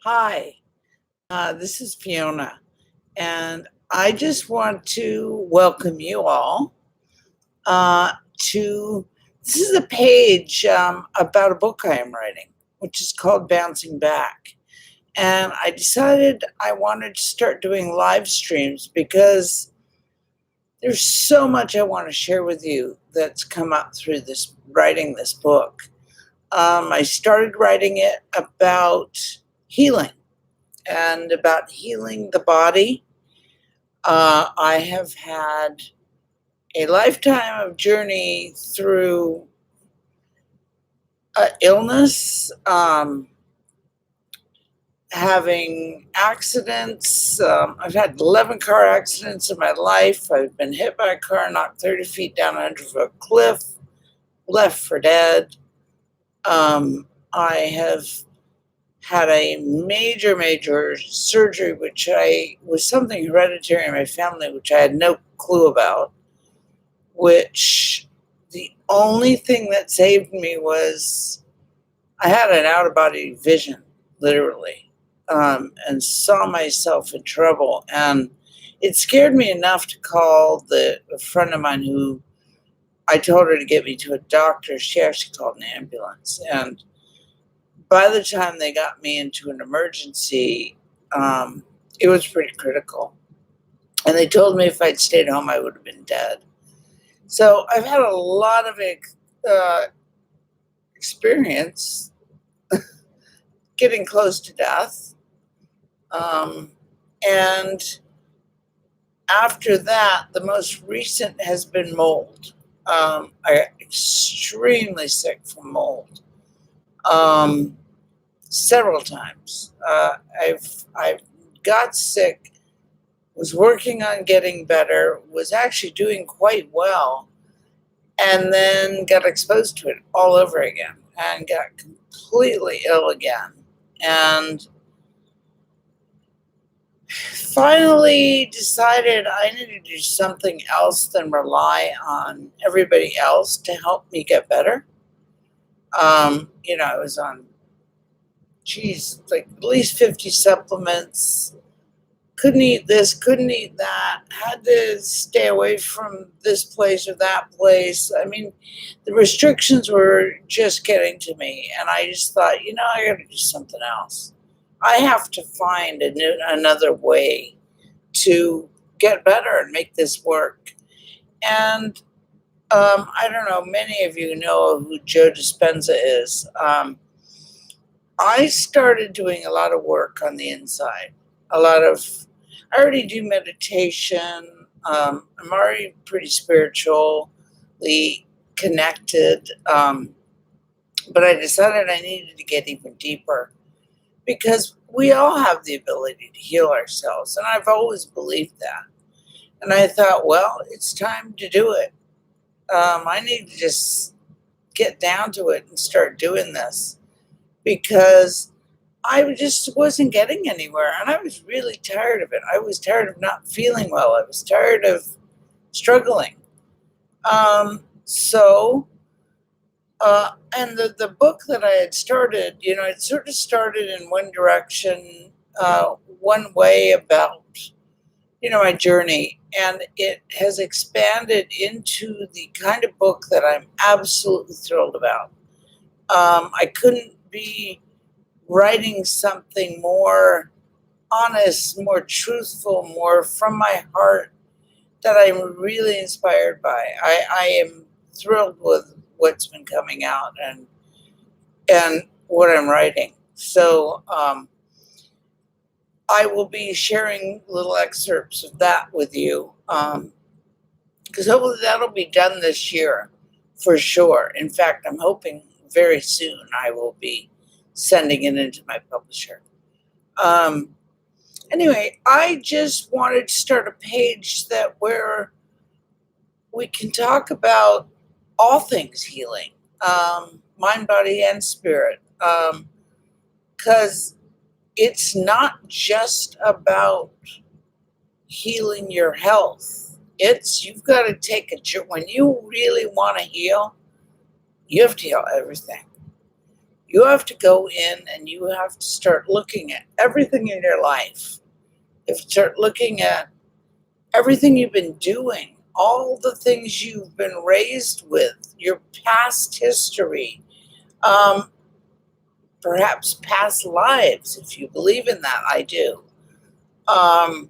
Hi, this is Fiona, and I just want to welcome you all to this is a page about a book I am writing, which is called Bouncing Back. And I decided I wanted to start doing live streams because there's so much I want to share with you that's come up through this writing this book. I started writing it about healing and about healing the body. I have had a lifetime of journey through illness, having accidents. I've had 11 car accidents in my life. I've been hit by a car, knocked 30 feet down a 100-foot cliff, left for dead. I have had a major surgery, which I was something hereditary in my family, which I had no clue about. Which the only thing that saved me was I had an out of body vision, literally, and saw myself in trouble. And it scared me enough to call a friend of mine who I told her to get me to a doctor. She actually called an ambulance. And by the time they got me into an emergency, it was pretty critical. And they told me if I'd stayed home, I would have been dead. So I've had a lot of experience getting close to death. And after that, the most recent has been mold. I got extremely sick from mold several times. I've got sick, was working on getting better, was actually doing quite well, and then got exposed to it all over again and got completely ill again. And finally decided I needed to do something else than rely on everybody else to help me get better. I was on, like at least 50 supplements, couldn't eat this, couldn't eat that, had to stay away from this place or that place. I mean, the restrictions were just getting to me. And I just thought, I got to do something else. I have to find another way to get better and make this work. And I don't know, many of you know who Joe Dispenza is. I started doing a lot of work on the inside, I already do meditation. I'm already pretty spiritually connected. But I decided I needed to get even deeper because we all have the ability to heal ourselves. And I've always believed that. And I thought, well, it's time to do it. I need to just get down to it and start doing this because I just wasn't getting anywhere. And I was really tired of it. I was tired of not feeling well. I was tired of struggling. So, and the book that I had started, it sort of started in one direction, one way about, my journey. And it has expanded into the kind of book that I'm absolutely thrilled about. I couldn't be writing something more honest, more truthful, more from my heart that I'm really inspired by. I am thrilled with what's been coming out and what I'm writing. So I will be sharing little excerpts of that with you because hopefully that'll be done this year for sure. In fact, I'm hoping very soon I will be sending it into my publisher. Anyway, I just wanted to start a page where we can talk about all things healing, mind, body, and spirit, because it's not just about healing your health. You've got to take when you really want to heal, you have to heal everything. You have to go in and you have to start looking at everything in your life. You have to start looking at everything you've been doing, all the things you've been raised with, your past history, um, perhaps past lives, if you believe in that. I do. Um,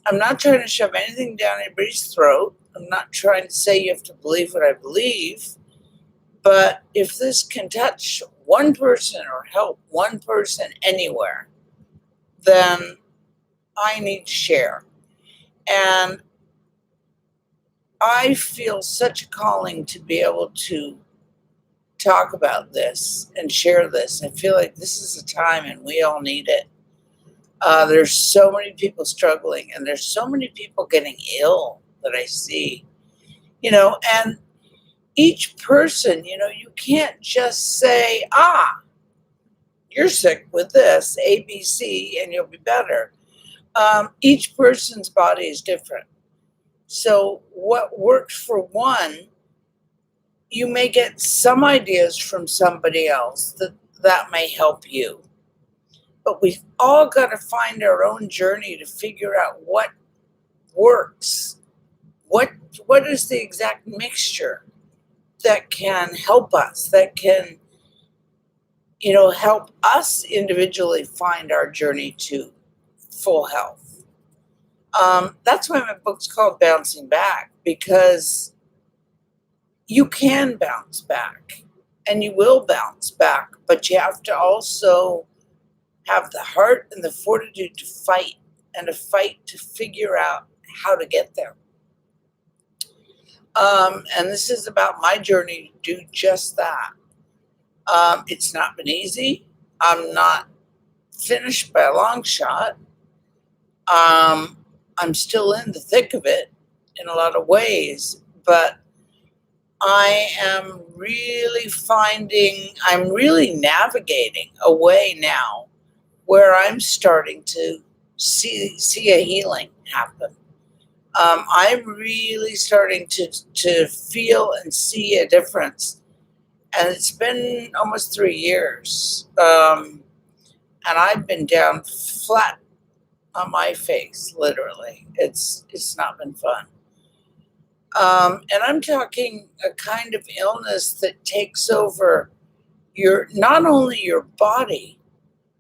I'm not trying to shove anything down anybody's throat. I'm not trying to say you have to believe what I believe. But if this can touch one person or help one person anywhere, then I need to share. And I feel such a calling to be able to talk about this and share this. I feel like this is a time and we all need it. There's so many people struggling and there's so many people getting ill that I see, and each person, you can't just say, you're sick with this, ABC, and you'll be better. Each person's body is different. So, what works for one, you may get some ideas from somebody else that may help you. But we've all got to find our own journey to figure out what works. What is the exact mixture that can help us, that can, help us individually find our journey to full health. That's why my book's called Bouncing Back, because you can bounce back and you will bounce back, but you have to also have the heart and the fortitude to fight and to fight to figure out how to get there. And this is about my journey to do just that. It's not been easy. I'm not finished by a long shot. I'm still in the thick of it in a lot of ways, but I am I'm really navigating a way now where I'm starting to see a healing happen. I'm really starting to feel and see a difference. And it's been almost 3 years. And I've been down flat on my face, literally. It's not been fun. And I'm talking a kind of illness that takes over not only your body,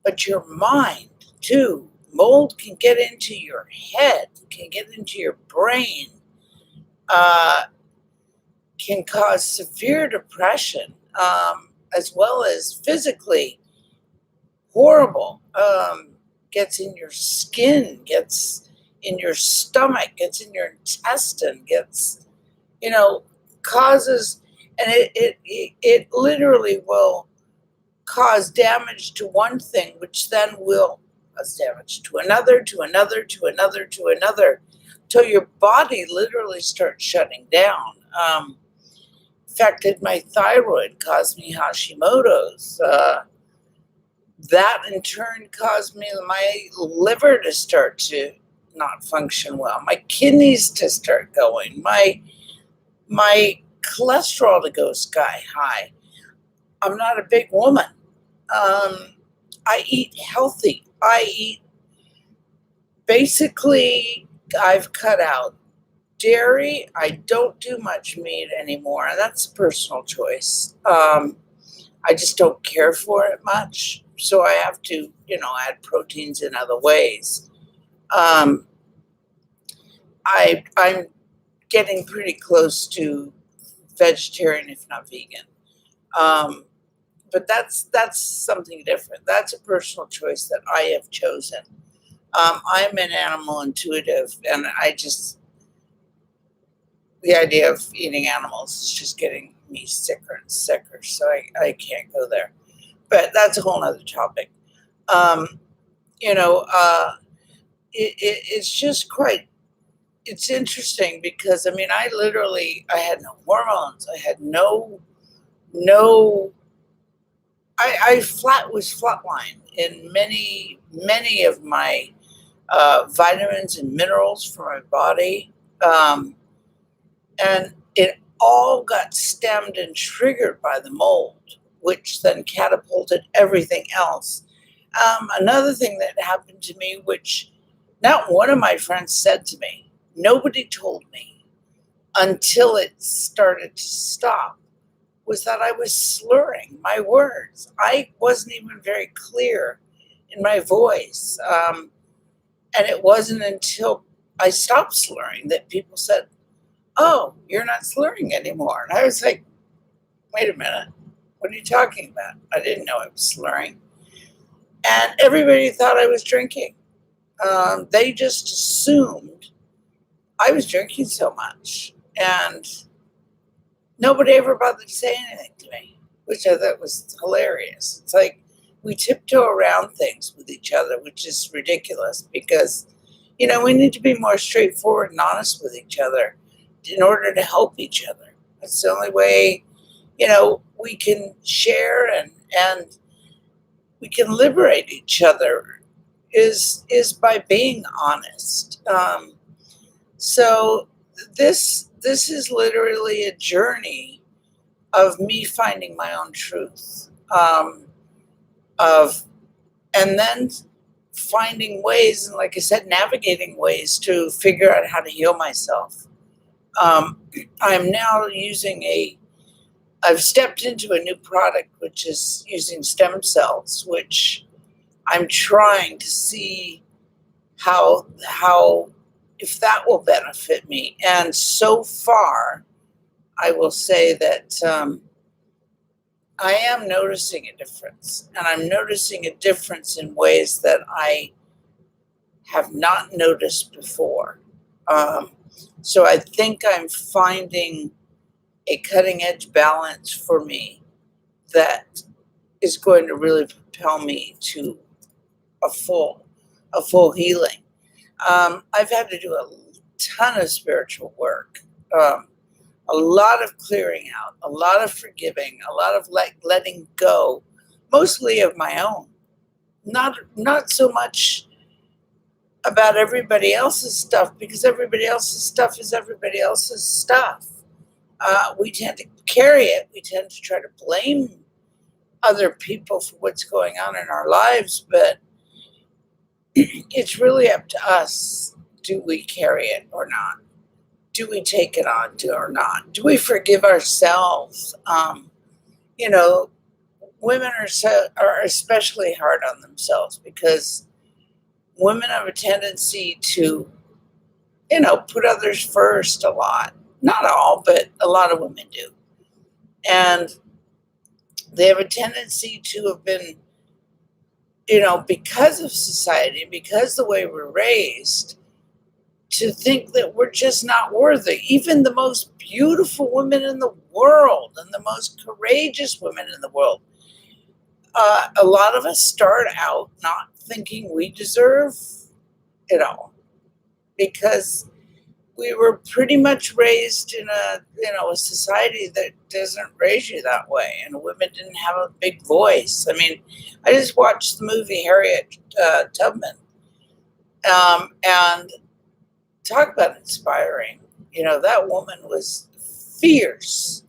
but your mind too. Mold can get into your head, can get into your brain, can cause severe depression, as well as physically horrible. Gets in your skin, gets in your stomach, gets in your intestine, gets, causes, and it literally will cause damage to one thing, which then will cause damage to another, to another, to another, to another, till your body literally starts shutting down. Affected my thyroid, caused me Hashimoto's. That in turn caused my liver to start to not function well, my kidneys to start going, my cholesterol to go sky high. I'm not a big woman. I eat healthy. Basically, I've cut out dairy. I don't do much meat anymore, and that's a personal choice. I just don't care for it much, so I have to, add proteins in other ways. I'm getting pretty close to vegetarian, if not vegan. But that's something different. That's a personal choice that I have chosen. I'm an animal intuitive, and the idea of eating animals is just getting me sicker and sicker, so I can't go there. But that's a whole other topic. Um, it's just it's interesting because, I had no hormones. I had no, I was flatline in many of my vitamins and minerals for my body. And it all got stemmed and triggered by the mold, which then catapulted everything else. Another thing that happened to me, which not one of my friends said to me, nobody told me until it started to stop, was that I was slurring my words. I wasn't even very clear in my voice. And it wasn't until I stopped slurring that people said, "Oh, you're not slurring anymore." And I was like, "Wait a minute. What are you talking about?" I didn't know I was slurring. And everybody thought I was drinking. They just assumed I was drinking so much. And nobody ever bothered to say anything to me, which I thought was hilarious. It's like we tiptoe around things with each other, which is ridiculous because, we need to be more straightforward and honest with each other in order to help each other. That's the only way, we can share and we can liberate each other is by being honest. So this is literally a journey of me finding my own truth, of and then finding ways, and like I said, navigating ways to figure out how to heal myself. I'm now I've stepped into a new product which is using stem cells, which I'm trying to see how if that will benefit me. And so far, I will say that I am noticing a difference, and I'm noticing a difference in ways that I have not noticed before. So I think I'm finding a cutting edge balance for me that is going to really propel me to a full healing. I've had to do a ton of spiritual work, a lot of clearing out, a lot of forgiving, a lot of letting go, mostly of my own. Not so much about everybody else's stuff, because everybody else's stuff is everybody else's stuff. We tend to carry it. We tend to try to blame other people for what's going on in our lives, but it's really up to us. Do we carry it or not? Do we take it on or not? Do we forgive ourselves? Women are especially hard on themselves because women have a tendency to, put others first a lot. Not all, but a lot of women do. And they have a tendency to have been, because of society, because the way we're raised, to think that we're just not worthy. Even the most beautiful women in the world and the most courageous women in the world, a lot of us start out not thinking we deserve it all, because we were pretty much raised in a society that doesn't raise you that way, and women didn't have a big voice. I mean, I just watched the movie Harriet Tubman, and talk about inspiring. That woman was fierce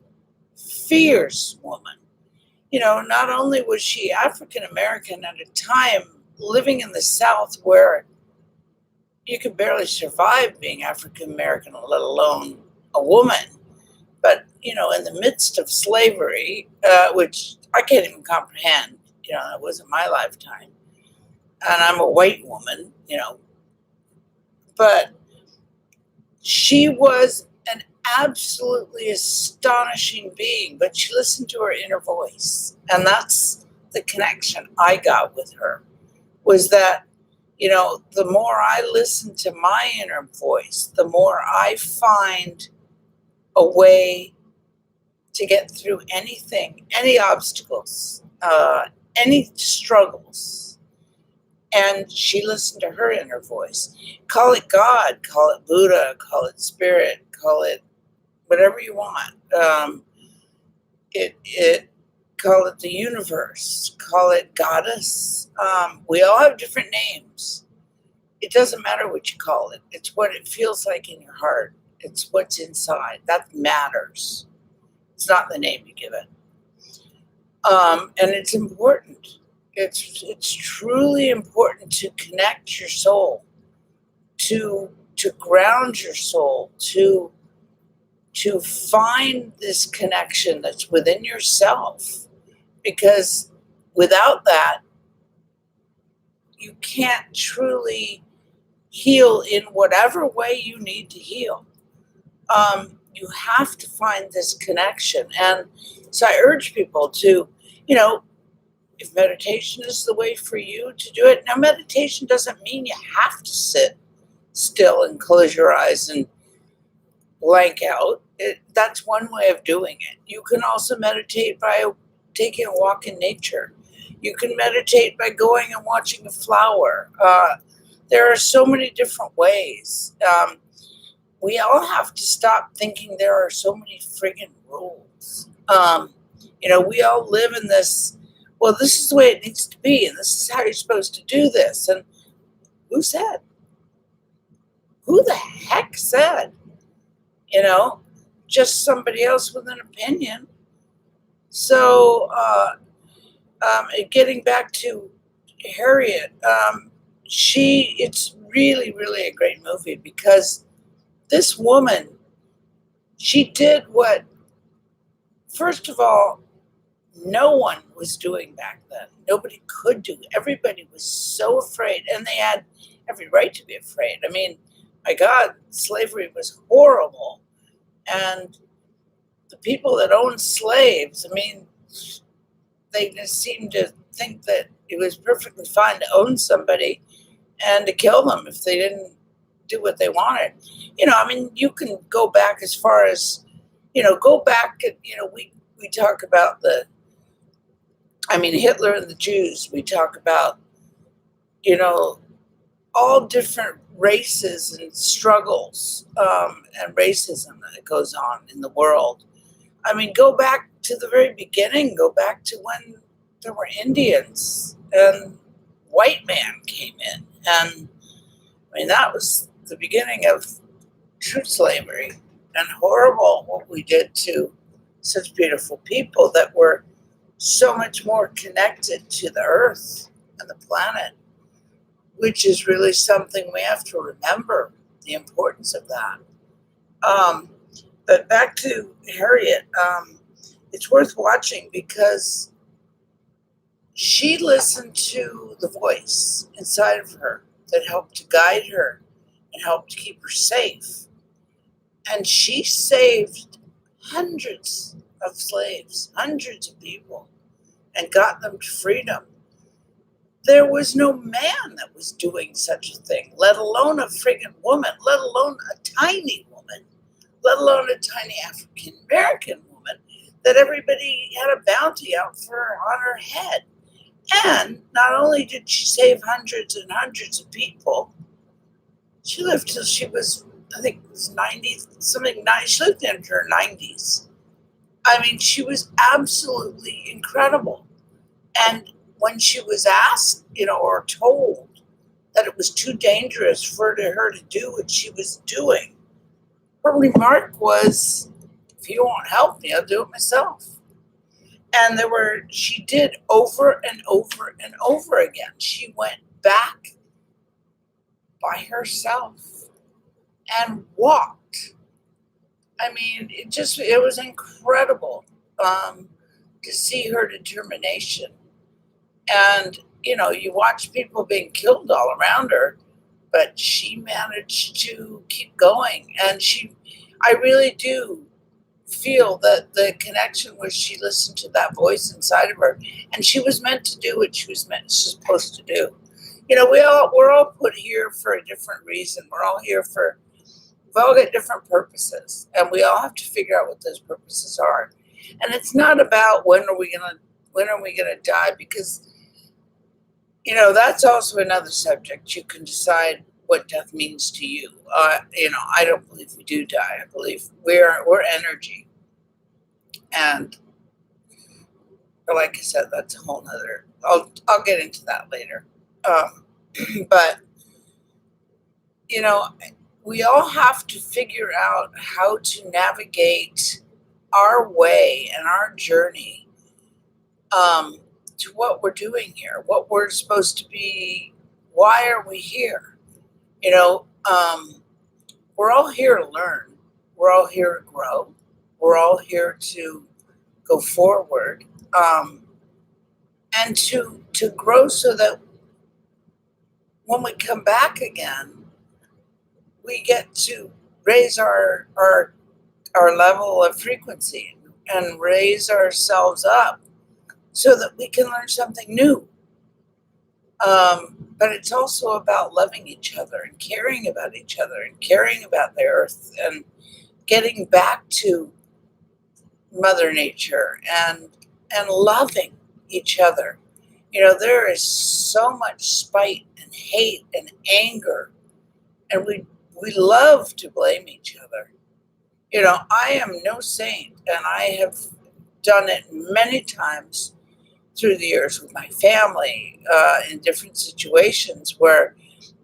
woman. Not only was she African American at a time living in the South where you could barely survive being African American, let alone a woman. But, in the midst of slavery, which I can't even comprehend, it wasn't my lifetime. And I'm a white woman, but she was an absolutely astonishing being, but she listened to her inner voice. And that's the connection I got with her, was that, the more I listen to my inner voice, the more I find a way to get through anything, any obstacles, any struggles. And she listened to her inner voice. Call it God, call it Buddha, call it spirit, call it whatever you want. Call it the universe, call it goddess. We all have different names. It doesn't matter what you call it. It's what it feels like in your heart. It's what's inside. That matters. It's not the name you give it. And it's important. It's truly important to connect your soul, to ground your soul, to find this connection that's within yourself. Because without that, you can't truly heal in whatever way you need to heal. You have to find this connection. And so I urge people to, you know, if meditation is the way for you to do it. Now, meditation doesn't mean you have to sit still and close your eyes and blank out. That's one way of doing it. You can also meditate by taking a walk in nature. You can meditate by going and watching a flower. There are so many different ways. We all have to stop thinking there are so many friggin' rules. We all live in this, well, this is the way it needs to be, and this is how you're supposed to do this. And who said? Who the heck said? Just somebody else with an opinion. So, getting back to Harriet, it's really, really a great movie because this woman, she did what, first of all, no one was doing back then. Nobody could do. Everybody was so afraid, and they had every right to be afraid. I mean, my God, slavery was horrible. And the people that owned slaves, I mean, they just seemed to think that it was perfectly fine to own somebody and to kill them if they didn't do what they wanted. I mean, you can go back as far as, go back, we talk about Hitler and the Jews. We talk about, all different races and struggles and racism that goes on in the world. I mean, go back to the very beginning. Go back to when there were Indians and white man came in. And that was the beginning of true slavery, and horrible what we did to such beautiful people that were so much more connected to the earth and the planet, which is really something we have to remember, the importance of that. But back to Harriet, it's worth watching because she listened to the voice inside of her that helped to guide her and helped to keep her safe. And she saved hundreds of slaves, hundreds of people, and got them to freedom. There was no man that was doing such a thing, let alone a friggin' woman, let alone a tiny woman, let alone a tiny African American woman that everybody had a bounty out for on her head. And not only did she save hundreds and hundreds of people, she lived till she was, I think it was 90, something, she lived into her 90s. I mean, she was absolutely incredible. And when she was asked, or told that it was too dangerous for her to do what she was doing, her remark was, if you won't help me, I'll do it myself. And she did over and over and over again. She went back by herself and walked. I mean, it was incredible to see her determination. And, you watch people being killed all around her, but she managed to keep going. And I really do feel that the connection was she listened to that voice inside of her, and she was meant to do what she was supposed to do. We're all put here for a different reason. We've all got different purposes, and we all have to figure out what those purposes are. And it's not about when are we gonna die, because that's also another subject. You can decide what death means to you. I don't believe we do die. I believe we're energy, and like I said, that's a whole nother. I'll get into that later. But we all have to figure out how to navigate our way and our journey um, to what we're doing here, what we're supposed to be, why are we here? You know, we're all here to learn, we're all here to grow, we're all here to go forward, um, and to grow so that when we come back again, we get to raise our level of frequency and raise ourselves up so that we can learn something new. But it's also about loving each other and caring about each other and caring about the earth and getting back to Mother Nature and loving each other. You know, there is so much spite and hate and anger, and we love to blame each other. You know, I am no saint, and I have done it many times through the years with my family in different situations where,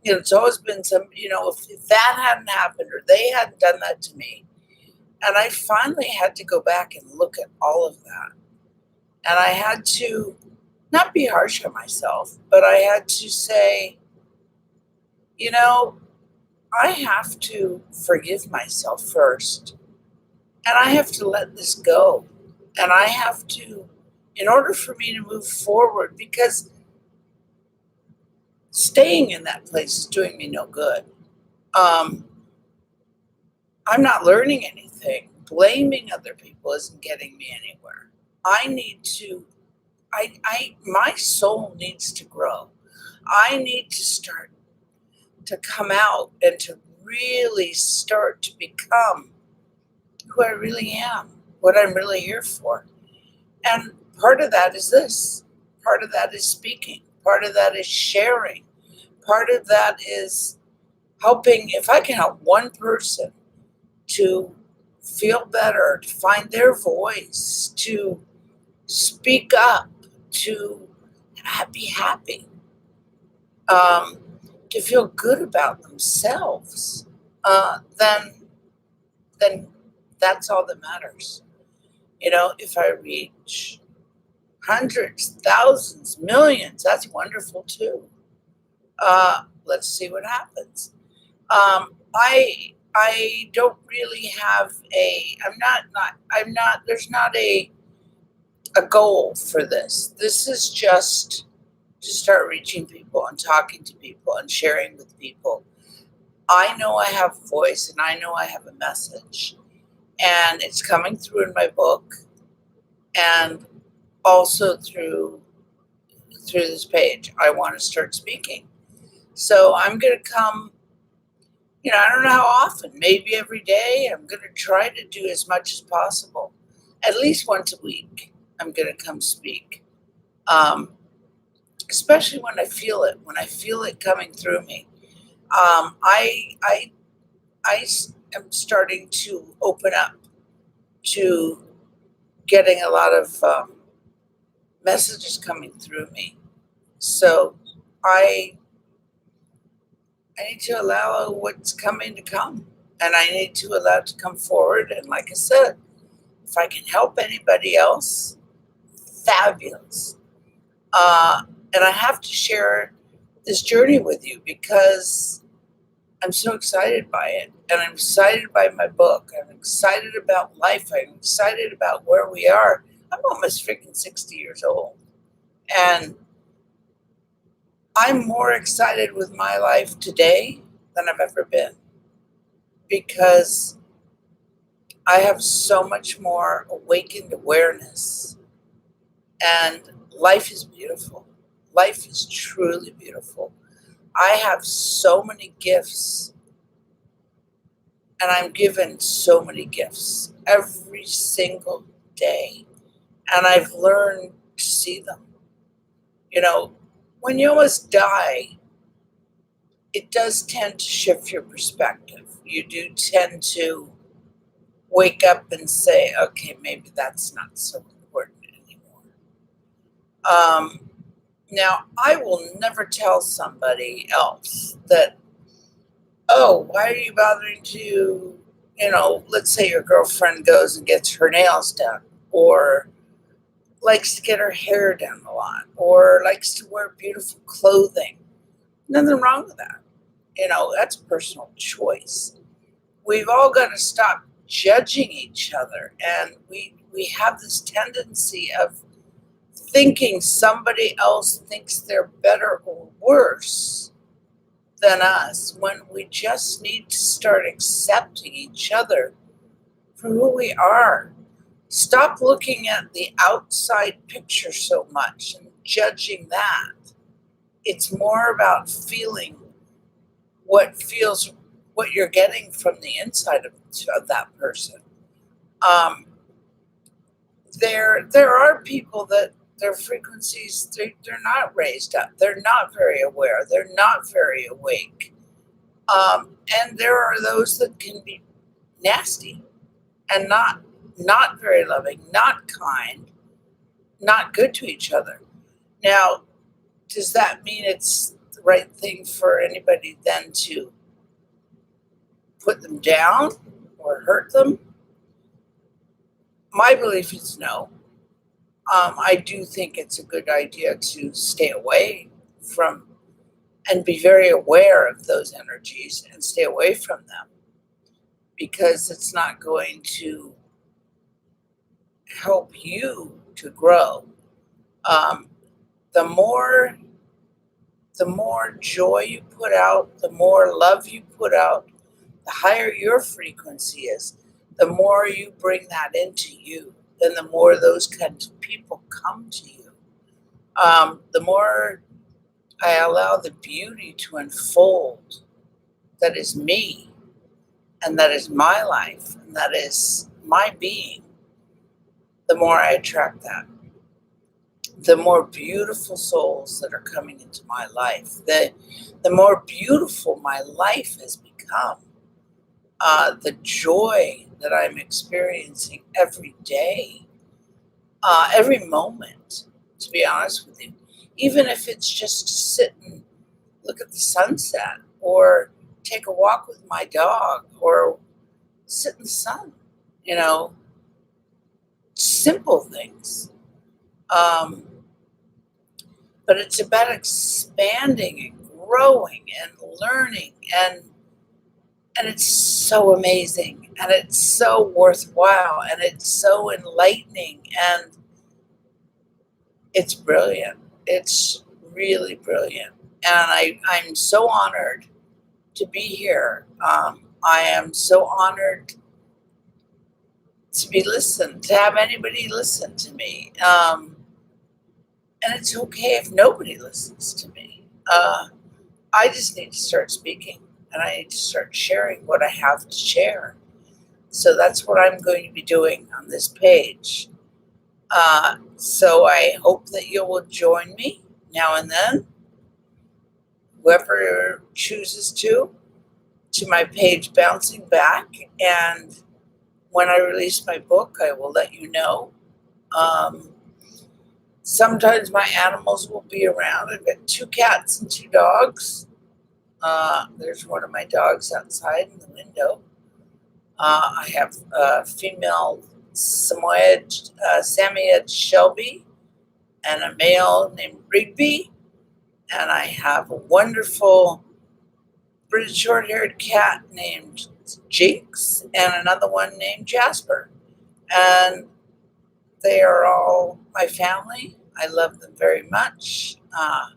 you know, it's always been some, you know, if that hadn't happened or they hadn't done that to me. And I finally had to go back and look at all of that. And I had to not be harsh on myself, but I had to say, you know, I have to forgive myself first. And I have to let this go. And I have to, in order for me to move forward, because staying in that place is doing me no good. Um, I'm not learning anything. Blaming other people isn't getting me anywhere. I need to, my soul needs to grow. I need to start to come out and to really start to become who I really am, what I'm really here for. And part of that is this. Part of that is speaking. Part of that is sharing. Part of that is helping. If I can help one person to feel better, to find their voice, to speak up, to be happy, um, to feel good about themselves, then that's all that matters. You know, if I reach hundreds, thousands, millions, that's wonderful too. Let's see what happens. I don't really have a. I'm not. There's not a goal for this. This is just to start reaching people and talking to people and sharing with people. I know I have a voice and I know I have a message, and it's coming through in my book and also through this page. I want to start speaking. So I'm going to come, you know, I don't know how often, maybe every day. I'm going to try to do as much as possible. At least once a week, I'm going to come speak. Um, Especially when I feel it coming through me. Um, I, I, am starting to open up to getting a lot of messages coming through me. So I I need to allow what's coming to come, and I need to allow it to come forward. And like I said, if I can help anybody else, fabulous. Uh, and I have to share this journey with you because I'm so excited by it, and I'm excited by my book. I'm excited about life. I'm excited about where we are. I'm almost freaking 60 years old, and I'm more excited with my life today than I've ever been because I have so much more awakened awareness, and life is beautiful. Life is truly beautiful. I have so many gifts, and I'm given so many gifts every single day, and I've learned to see them. You know, when you almost die, it does tend to shift your perspective. You do tend to wake up and say, okay, maybe that's not so important anymore. Um, Now, I will never tell somebody else that, oh, why are you bothering to, you know, let's say your girlfriend goes and gets her nails done, or likes to get her hair done a lot or likes to wear beautiful clothing. Nothing wrong with that. That's personal choice. We've all got to stop judging each other, and we have this tendency of thinking somebody else thinks they're better or worse than us when we just need to start accepting each other for who we are. Stop looking at the outside picture so much and judging that. It's more about feeling what you're getting from the inside of that person. Um, there are people that their frequencies, they're not raised up. They're not very aware. They're not very awake. And there are those that can be nasty and not very loving, not kind, not good to each other. Now, does that mean it's the right thing for anybody then to put them down or hurt them? My belief is no. I do think it's a good idea to stay away from and be very aware of those energies and stay away from them because it's not going to help you to grow. Um, the more the more joy you put out, the more love you put out, the higher your frequency is, the more you bring that into you, then the more those kinds of people come to you. The more I allow the beauty to unfold that is me, and that is my life, and that is my being, the more I attract that. The more beautiful souls that are coming into my life, the more beautiful my life has become. The joy that I'm experiencing every day, every moment, to be honest with you. Even if it's just to sit and look at the sunset or take a walk with my dog or sit in the sun, you know, simple things. Um, but it's about expanding and growing and learning, and it's so amazing, and it's so worthwhile, and it's so enlightening, and it's brilliant. It's really brilliant, and I'm so honored to be here. I am so honored to be listened, to have anybody listen to me. And it's okay if nobody listens to me. I just need to start speaking, and I need to start sharing what I have to share. So that's what I'm going to be doing on this page. So I hope that you will join me now and then, whoever chooses to my page Bouncing Back. And when I release my book, I will let you know. Sometimes my animals will be around. I've got 2 cats and 2 dogs. There's one of my dogs outside in the window. I have a female Samoyed Shelby and a male named Rigby. And I have a wonderful British short-haired cat named Jinx and another one named Jasper. And they are all my family. I love them very much. I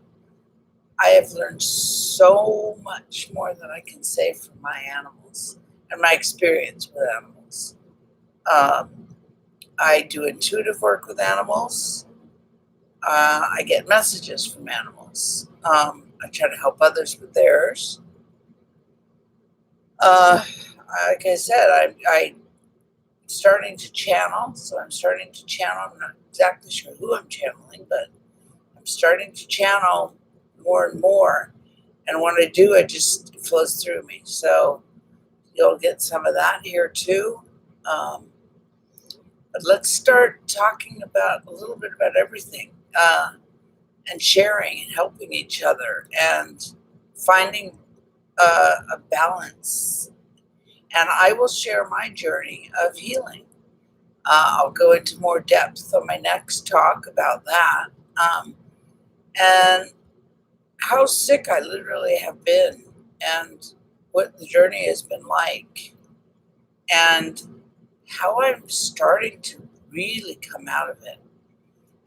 have learned so much more than I can say from my animals and my experience with animals. I do intuitive work with animals. I get messages from animals. I try to help others with theirs. Like I said, I'm starting to channel. So I'm starting to channel. I'm not exactly sure who I'm channeling, but I'm starting to channel more and more. And when I do, it just flows through me. So you'll get some of that here too. But let's start talking about a little bit about everything, and sharing and helping each other and finding a balance. And I will share my journey of healing. I'll go into more depth on my next talk about that. And how sick I literally have been, and what the journey has been like, and how I'm starting to really come out of it.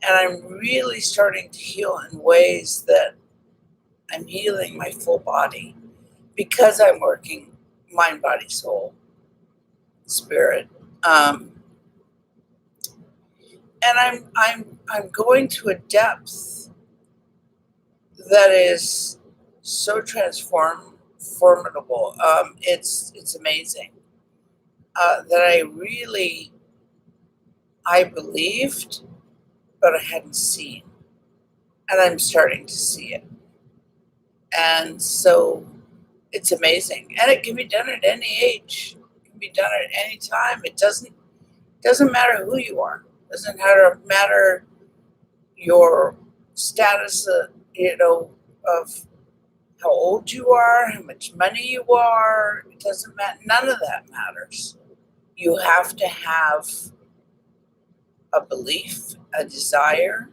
And I'm really starting to heal in ways that I'm healing my full body because I'm working mind, body, soul, spirit. And I'm going to a depth that is so formidable. It's amazing that I believed, but I hadn't seen, and I'm starting to see it. And so it's amazing, and it can be done at any age. It can be done at any time. It doesn't matter who you are. It doesn't matter your status. Of how old you are, how much money you are. It doesn't matter. None of that matters. You have to have a belief, a desire.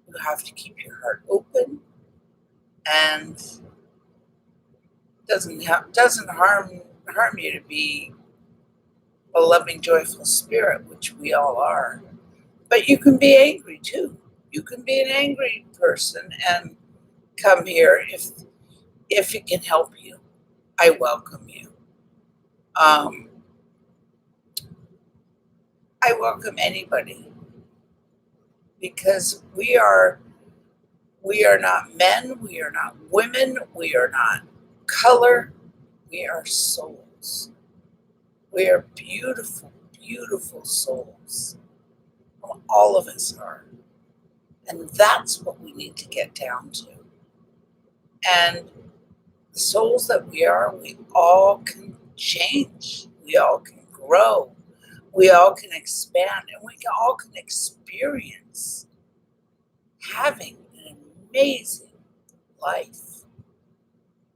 You have to keep your heart open, and doesn't harm you to be a loving, joyful spirit, which we all are. But you can be angry too. You can be an angry person and come here if it can help you. I welcome you. I welcome anybody, because we are not men, we are not women, we are not color, we are souls. We are beautiful, beautiful souls. All of us are. And that's what we need to get down to. And the souls that we are, we all can change. We all can grow. We all can expand. And we all can experience having an amazing life.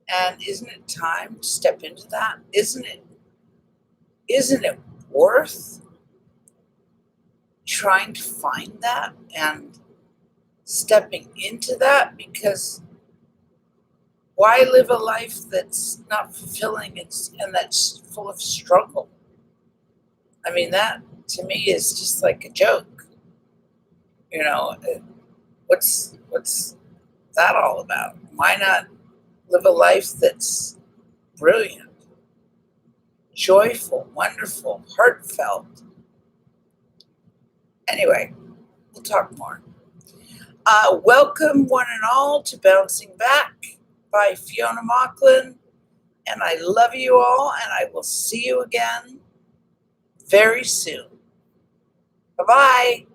And isn't it time to step into that? Isn't it worth trying to find that and stepping into that? Because why live a life that's not fulfilling and that's full of struggle? I mean, that to me is just like a joke. What's that all about? Why not live a life that's brilliant, joyful, wonderful, heartfelt? Anyway, we'll talk more. Welcome, one and all, to Bouncing Back by Fiona Mocklin. And I love you all, and I will see you again very soon. Bye-bye.